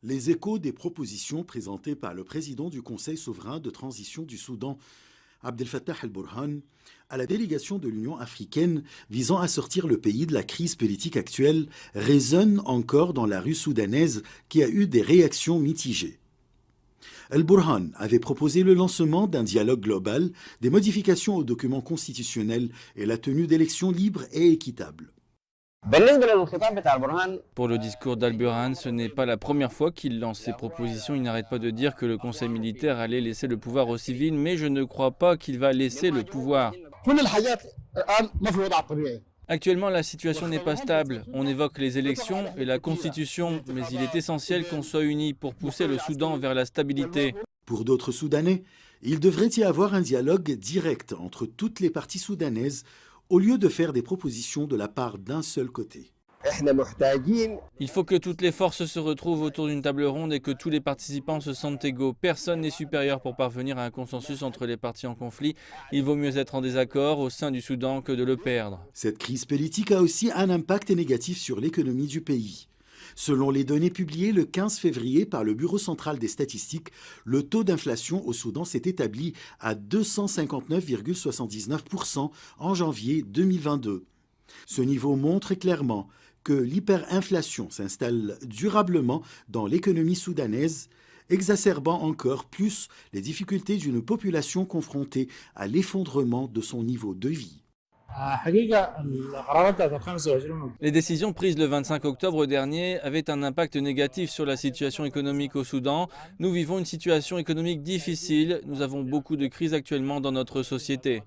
Les échos des propositions présentées par le président du Conseil souverain de transition du Soudan, Abdel Fattah el-Burhan, à la délégation de l'Union africaine visant à sortir le pays de la crise politique actuelle résonnent encore dans la rue soudanaise qui a eu des réactions mitigées. El-Burhan avait proposé le lancement d'un dialogue global, des modifications aux documents constitutionnels et la tenue d'élections libres et équitables. Pour le discours d'Al-Burhan, ce n'est pas la première fois qu'il lance ses propositions. Il n'arrête pas de dire que le Conseil militaire allait laisser le pouvoir aux civils, mais je ne crois pas qu'il va laisser le pouvoir. Actuellement, la situation n'est pas stable. On évoque les élections et la constitution, mais il est essentiel qu'on soit unis pour pousser le Soudan vers la stabilité. Pour d'autres Soudanais, il devrait y avoir un dialogue direct entre toutes les parties soudanaises au lieu de faire des propositions de la part d'un seul côté. Il faut que toutes les forces se retrouvent autour d'une table ronde et que tous les participants se sentent égaux. Personne n'est supérieur pour parvenir à un consensus entre les parties en conflit. Il vaut mieux être en désaccord au sein du Soudan que de le perdre. Cette crise politique a aussi un impact négatif sur l'économie du pays. Selon les données publiées le 15 février par le Bureau central des statistiques, le taux d'inflation au Soudan s'est établi à 259,79% en janvier 2022. Ce niveau montre clairement que l'hyperinflation s'installe durablement dans l'économie soudanaise, exacerbant encore plus les difficultés d'une population confrontée à l'effondrement de son niveau de vie. Les décisions prises le 25 octobre dernier avaient un impact négatif sur la situation économique au Soudan. Nous vivons une situation économique difficile. Nous avons beaucoup de crises actuellement dans notre société.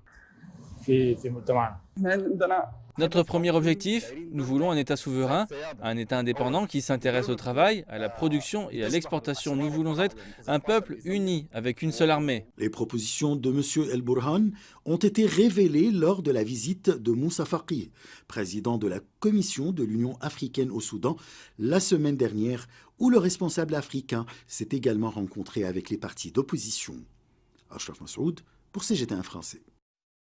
Notre premier objectif, nous voulons un État souverain, un État indépendant qui s'intéresse au travail, à la production et à l'exportation. Nous voulons être un peuple uni, avec une seule armée. Les propositions de M. El-Burhan ont été révélées lors de la visite de Moussa Faki, président de la Commission de l'Union africaine au Soudan, la semaine dernière, où le responsable africain s'est également rencontré avec les partis d'opposition. Ashraf Massoud pour CGT1 français.